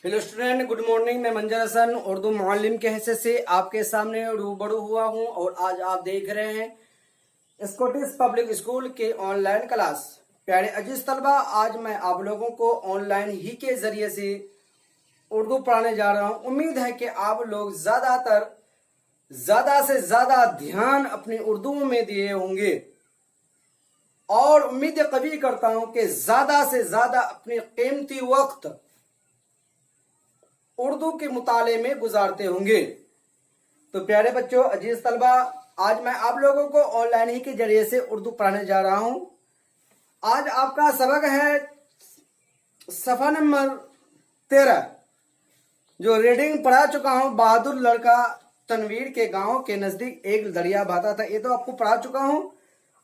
Hello student, good morning. मैं मंजर Hasan Urdu Muallem के हैसियत से आपके सामने रूबरू हुआ हूं और आज आप देख रहे हैं स्कॉटिश पब्लिक स्कूल के ऑनलाइन क्लास। प्यारे अजीज तलबा, आज मैं आप लोगों को ऑनलाइन ही के जरिए से उर्दू पढ़ाने जा रहा हूं। उम्मीद है कि आप लोग ज्यादा से ज्यादा ध्यान अपनी उर्दू में दिए होंगे और उम्मीद कभी करता हूं कि ज्यादा से ज्यादा अपने कीमती वक्त उर्दू के मुताले में गुजारते होंगे। तो प्यारे बच्चों, अजीज तलबा, आज मैं आप लोगों को ऑनलाइन ही के जरिए से उर्दू पढ़ाने जा रहा हूं। आज आपका सबक है सफा नंबर 13, जो रीडिंग पढ़ा चुका हूं। बहादुर लड़का तनवीर के गांव के नजदीक एक दरिया बहता था, ये तो आपको पढ़ा चुका हूं।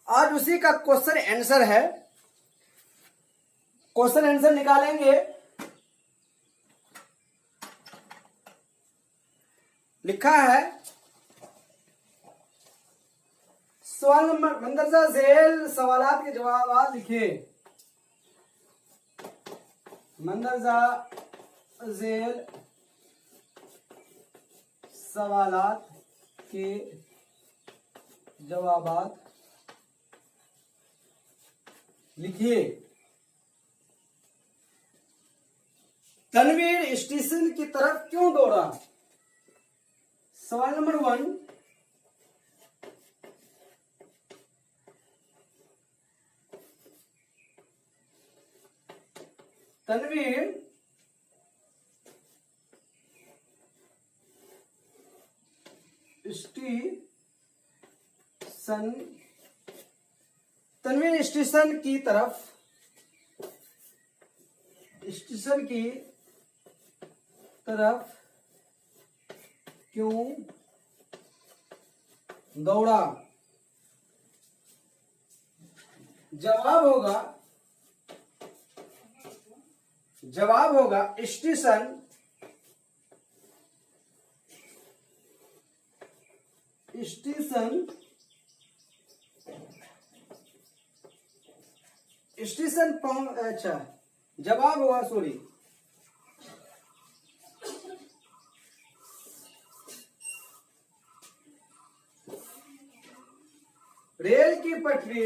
आज उसी का क्वेश्चन आंसर है। क्वेश्चन आंसर निकालेंगे। लिखा है सवाल नंबर, मंदरजा झेल सवालात के जवाब लिखे। मंदरजा झेल सवालात के जवाब लिखिए। तनवीर स्टेशन की तरफ क्यों दौड़ा? सवाल नंबर 1, तनवीर स्टेशन की तरफ क्यों दौड़ा? जवाब होगा स्टेशन अच्छा, जवाब होगा, सॉरी, रेल की पटरी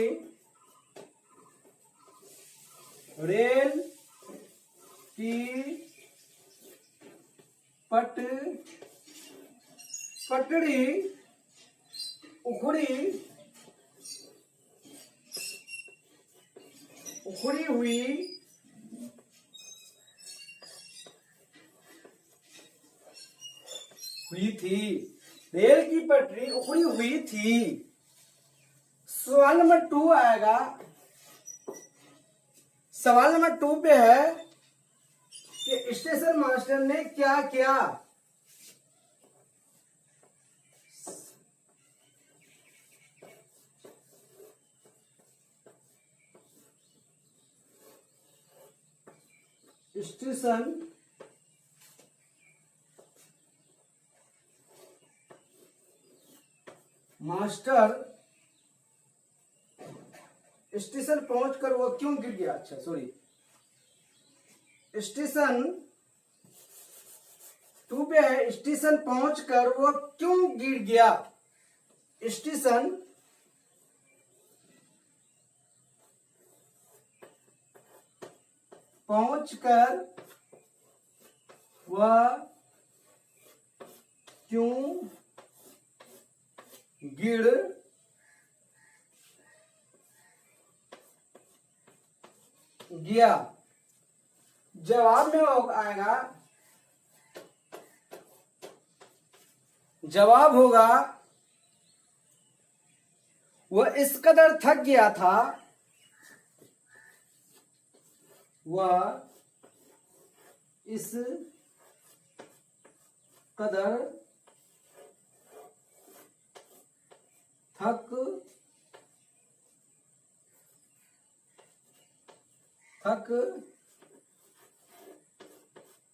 उखड़ी हुई थी। रेल की पटरी उखड़ी हुई थी। सवाल नंबर 2 आएगा। सवाल नंबर 2 पे है कि स्टेशन मास्टर ने क्या किया? स्टेशन मास्टर स्टेशन पहुंचकर वो क्यों गिर गया? अच्छा, सॉरी, स्टेशन 2 पे है, स्टेशन पहुंचकर वो क्यों गिर गया? स्टेशन पहुंचकर वह क्यों गिर गया? जवाब में आएगा, जवाब होगा वह इस कदर थक गया था, वह इस कदर थक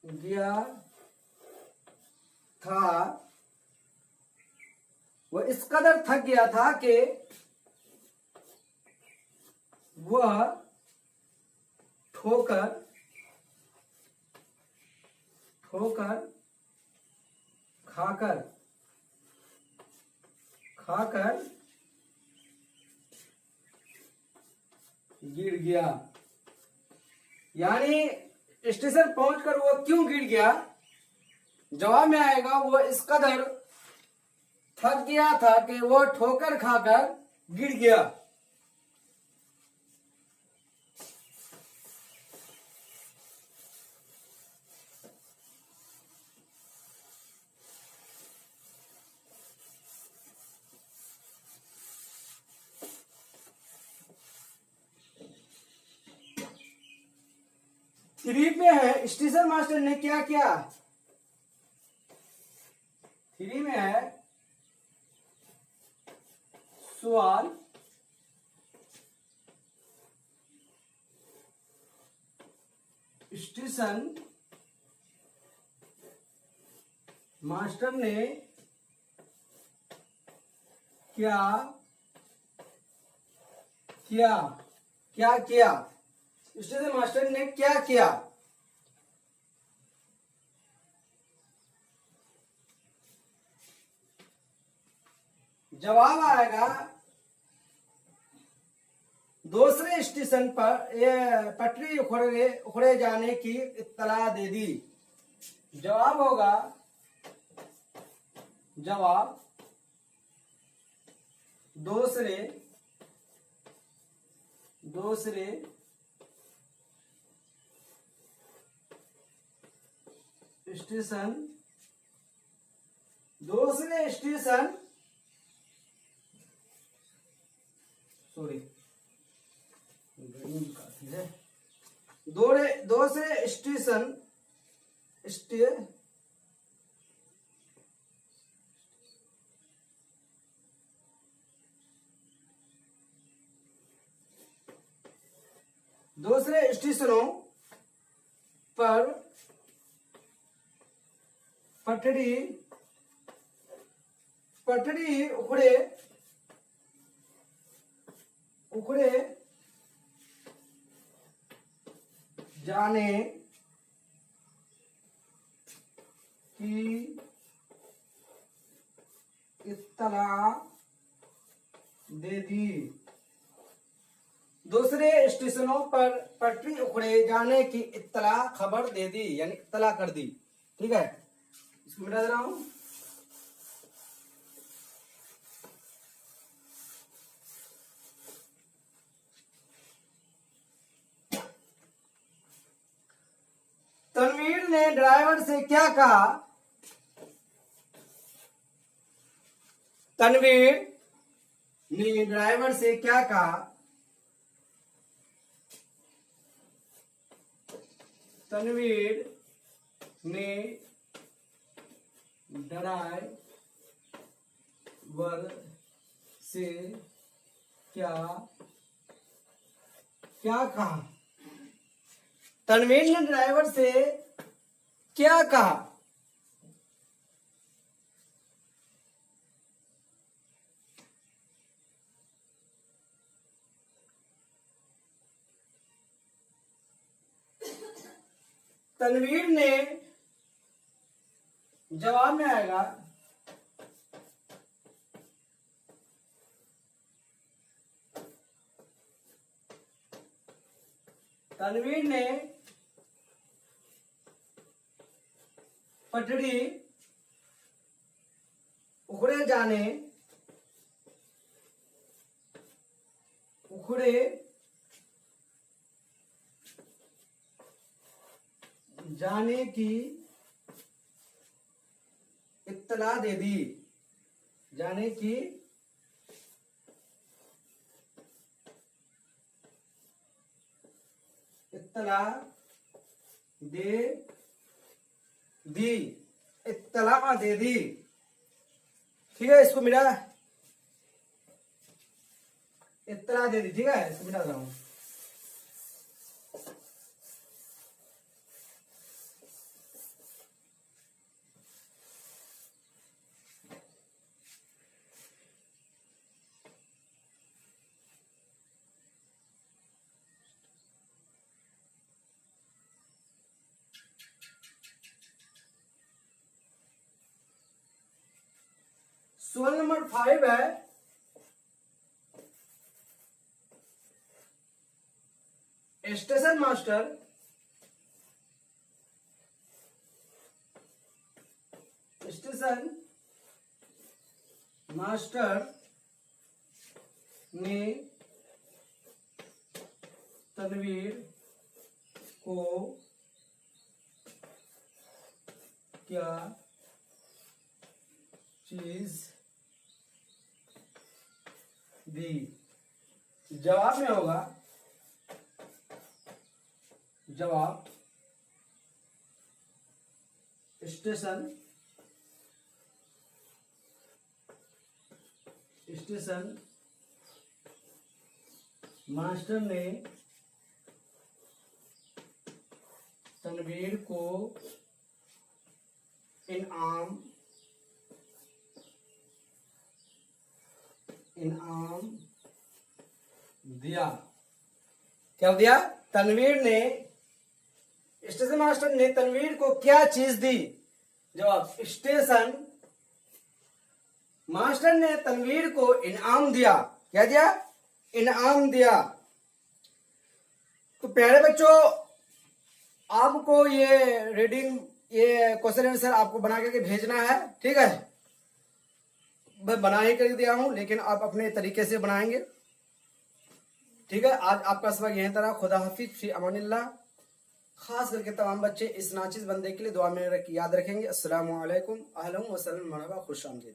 गया था, वह इस कदर थक गया था कि वह ठोकर ठोकर खाकर खाकर गिर गया। यानी स्टेशन पहुंचकर वो क्यों गिर गया, जवाब में आएगा वो इस कदर थक गया था कि वो ठोकर खाकर गिर गया। थ्री पे है स्टेशन मास्टर ने क्या किया। थ्री में है सवाल स्टेशन मास्टर ने क्या किया, क्या किया, स्टेशन मास्टर ने क्या किया। जवाब आएगा दूसरे स्टेशन पर पटरी उखड़े जाने की इत्तला दे दी। जवाब होगा, जवाब दूसरे स्टेशन सॉरी दूसरे स्टेशन दूसरे स्टेशनों पर पटरी उखड़े जाने की इत्तला दे दी। दूसरे स्टेशनों पर पटरी उखड़े जाने की इत्तला खबर दे दी, यानी इत्तला कर दी। ठीक है, इसको मिटा दे रहा हूं। तनवीर ने ड्राइवर से क्या कहा। तनवीर ने ड्राइवर से क्या कहा। तनवीर ने ड्राइवर से क्या कहा। तनवीर ने ड्राइवर से क्या कहा। तनवीर ने, जवाब में आएगा तनवीर ने पटरी उखड़े जाने की इत्तला दे दी। जाने की इत्तला दे दी। इत्तला दे दी। ठीक है, इसको मिटा, इत्तला दे दी। ठीक है, इसको मिटा रहा हूं। सवाल नंबर 5 है, स्टेशन मास्टर ने तनवीर को क्या चीज दी? जवाब में होगा, जवाब स्टेशन मास्टर ने तनवीर को इनाम दिया। क्या दिया? तनवीर ने, स्टेशन मास्टर ने तनवीर को क्या चीज दी? जवाब स्टेशन मास्टर ने तनवीर को इनाम दिया। क्या दिया? इनाम दिया। तो प्यारे बच्चों, आपको ये रीडिंग, ये क्वेश्चन आंसर आपको बना करके भेजना है, ठीक है? मैं बना ही कर दिया हूं, लेकिन आप अपने तरीके से बनाएंगे, ठीक है? आज आपका सबक यहीं तरह। खुदा हाफिज, फी अमानिल्लाह। खास करके तमाम बच्चे इस नाचिज बंदे के लिए दुआ में याद रखेंगे। अस्सलामु अलैकुम, अहलन व सहलन, मरहबा, खुश आमदीद।